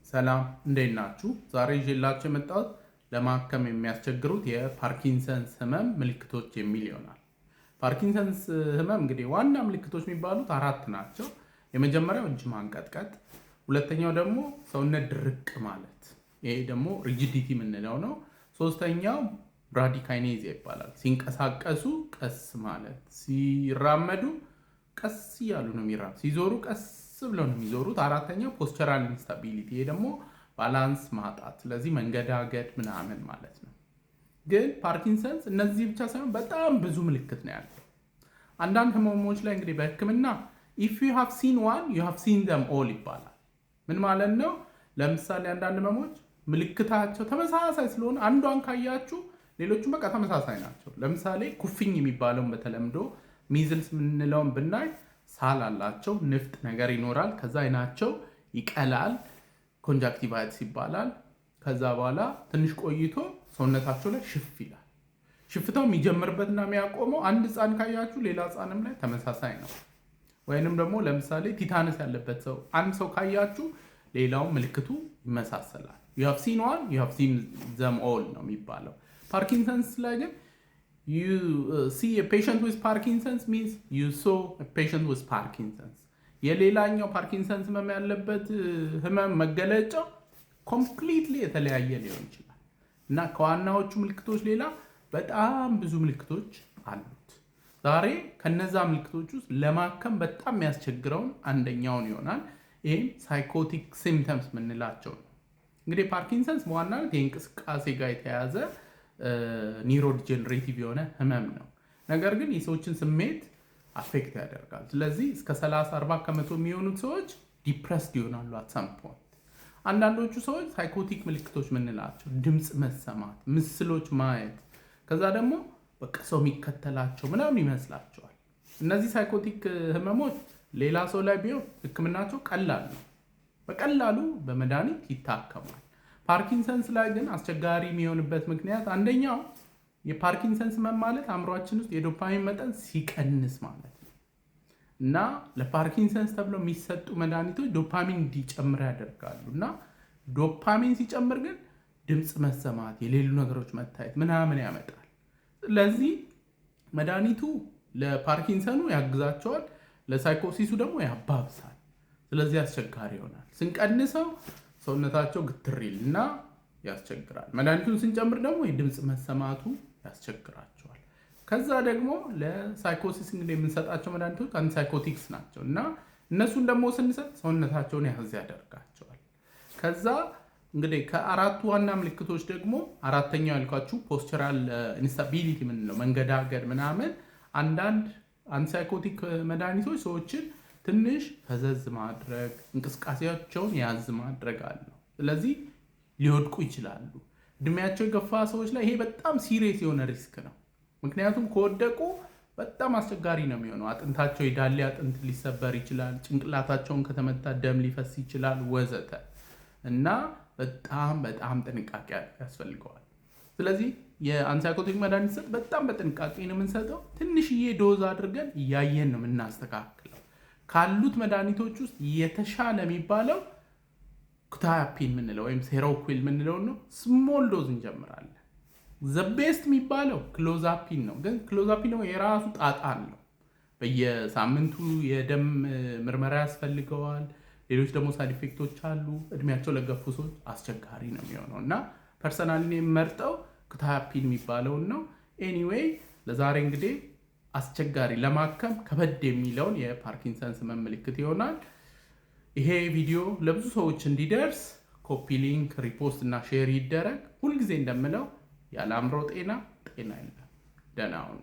ሰላም እንዴት ናችሁ? ዛሬ ይዤላችሁ የመጣሁት ለማከም የሚያስቸግሩት የፓርኪንሰንስ ህመም ምልክቶች የሚል ይሆናል። ፓርኪንሰንስ ህመም እንግዲህ ዋና ምልክቶች የሚባሉት አራት ናቸው። የመጀመሪያው እጅ ማንቀጥቀጥ፣ ሁለተኛው ደግሞ ሰውነት ድርቅ ማለት፣ ይሄ ደግሞ ሪጂዲቲ የምንለው ነው። ሶስተኛው ብራዲካይኔዚያ ይባላል። ሲንቀሳቀሱ ቀስ ማለት፣ ሲራመዱ ቀስ እያሉ ነው የሚራመዱ፣ ሲዞሩ ቀስ ብለው ነው የሚዞሩት። አራተኛው ፖስቸራል ኢንስታቢሊቲ፣ ይሄ ደግሞ ባላንስ ማጣት፣ ስለዚህ መንገዳገድ ምናምን ማለት ነው። ግን ፓርኪንሰንስ እነዚህ ብቻ ሳይሆን በጣም ብዙ ምልክት ነው ያለው። አንዳንድ ህመሞች ላይ እንግዲህ በህክምና if you have seen one you have seen them all ይባላል። ምን ማለት ነው? ለምሳሌ አንዳንድ ህመሞች ምልክታቸው ተመሳሳይ ስለሆነ አንዷን ካያችሁ ሌሎቹም በቃ ተመሳሳይ ናቸው። ለምሳሌ ኩፍኝ የሚባለውን በተለምዶ ሚዝልስ የምንለውን ብናይ ሳል አላቸው፣ ንፍጥ ነገር ይኖራል። ከዛ አይናቸው ይቀላል፣ ኮንጃክቲቫይትስ ይባላል። ከዛ በኋላ ትንሽ ቆይቶ ሰውነታቸው ላይ ሽፍ ይላል። ሽፍታው የሚጀምርበትና የሚያቆመው አንድ ህፃን ካያችሁ ሌላ ህፃንም ላይ ተመሳሳይ ነው። ወይንም ደግሞ ለምሳሌ ቲታነስ ያለበት ሰው አንድ ሰው ካያችሁ ሌላው ምልክቱ ይመሳሰላል። you have seen one you have seen them all ነው የሚባለው። ፓርኪንሰንስ ላይ ግን you see a patient with Parkinson's means you saw a patient with Parkinson's። የሌላኛው ፓርኪንሰንስ ህመም ያለበት ህመም መገለጫው ኮምፕሊትሊ የተለያየ ሊሆን ይችላል እና ከዋናዎቹ ምልክቶች ሌላ በጣም ብዙ ምልክቶች አሉት። ዛሬ ከነዛ ምልክቶች ውስጥ ለማከም በጣም የሚያስቸግረውን አንደኛውን ይሆናል። ይህም ሳይኮቲክ ሲምፕተምስ የምንላቸው ነው። እንግዲህ ፓርኪንሰንስ በዋናነት የእንቅስቃሴ ጋር የተያያዘ ኒውሮዲጀነሬቲቭ የሆነ ህመም ነው። ነገር ግን የሰዎችን ስሜት አፌክት ያደርጋል። ስለዚህ እስከ 30-40 ከመቶ የሚሆኑት ሰዎች ዲፕረስድ ይሆናሉ አት ሰም ፖይንት። አንዳንዶቹ ሰዎች ሳይኮቲክ ምልክቶች የምንላቸው ድምፅ መሰማት፣ ምስሎች ማየት፣ ከዛ ደግሞ በቃ ሰው የሚከተላቸው ምናምን ይመስላቸዋል። እነዚህ ሳይኮቲክ ህመሞች ሌላ ሰው ላይ ቢሆን ህክምናቸው ቀላል ነው፣ በቀላሉ በመድኃኒት ይታከማል። ፓርኪንሰንስ ላይ ግን አስቸጋሪ የሚሆንበት ምክንያት አንደኛው የፓርኪንሰንስ ህመም ማለት አእምሯችን ውስጥ የዶፓሚን መጠን ሲቀንስ ማለት ነው እና ለፓርኪንሰንስ ተብለው የሚሰጡ መድኃኒቶች ዶፓሚን እንዲጨምር ያደርጋሉ እና ዶፓሚን ሲጨምር ግን ድምፅ መሰማት፣ የሌሉ ነገሮች መታየት ምናምን ያመጣል። ስለዚህ መድኃኒቱ ለፓርኪንሰኑ ያግዛቸዋል፣ ለሳይኮሲሱ ደግሞ ያባብሳል። ስለዚህ አስቸጋሪ ይሆናል። ስንቀንሰው ሰውነታቸው ግትር ይልና ያስቸግራል። መድኃኒቱን ስንጨምር ደግሞ የድምፅ መሰማቱ ያስቸግራቸዋል። ከዛ ደግሞ ለሳይኮሲስ እንግዲህ የምንሰጣቸው መድኃኒቶች አንቲሳይኮቲክስ ናቸው እና እነሱን ደግሞ ስንሰጥ ሰውነታቸውን ያዝ ያደርጋቸዋል። ከዛ እንግዲህ ከአራቱ ዋና ምልክቶች ደግሞ አራተኛው ያልኳችሁ ፖስቸራል ኢንስታቢሊቲ የምንለው መንገዳገድ ምናምን፣ አንዳንድ አንቲሳይኮቲክ መድኃኒቶች ሰዎችን ትንሽ ፈዘዝ ማድረግ፣ እንቅስቃሴያቸውን ያዝ ማድረግ አለው። ስለዚህ ሊወድቁ ይችላሉ። እድሜያቸው የገፋ ሰዎች ላይ ይሄ በጣም ሲሪየስ የሆነ ሪስክ ነው። ምክንያቱም ከወደቁ በጣም አስቸጋሪ ነው የሚሆነው። አጥንታቸው የዳሌ አጥንት ሊሰበር ይችላል፣ ጭንቅላታቸውን ከተመታ ደም ሊፈስ ይችላል ወዘተ እና በጣም ጥንቃቄ ያስፈልገዋል። ስለዚህ የአንቲሳይኮቲክ መድኃኒት ሰጥ በጣም በጥንቃቄ ነው የምንሰጠው። ትንሽዬ ዶዝ አድርገን እያየን ነው የምናስተካክለው። ካሉት መድኃኒቶች ውስጥ የተሻለ የሚባለው ኩታያፒን የምንለው ወይም ሴሮኩዊል የምንለው ነው። ስሞል ዶዝ እንጀምራለን። ዘቤስት የሚባለው ክሎዛፒን ነው። ግን ክሎዛፒን ነው የራሱ ጣጣ አለው። በየሳምንቱ የደም ምርመራ ያስፈልገዋል። ሌሎች ደግሞ ሳይድ ኢፌክቶች አሉ። እድሜያቸው ለገፉ ሰዎች አስቸጋሪ ነው የሚሆነው እና ፐርሰናሊ የምመርጠው ኩታያፒን የሚባለውን ነው። ኤኒዌይ ለዛሬ እንግዲህ አስቸጋሪ ለማከም ከበድ የሚለውን የፓርኪንሰንስ ህመም ምልክት ይሆናል። ይሄ ቪዲዮ ለብዙ ሰዎች እንዲደርስ ኮፒ ሊንክ፣ ሪፖስት እና ሼር ይደረግ። ሁልጊዜ እንደምለው ያለ አእምሮ ጤና የለም። ደህና ሁኑ።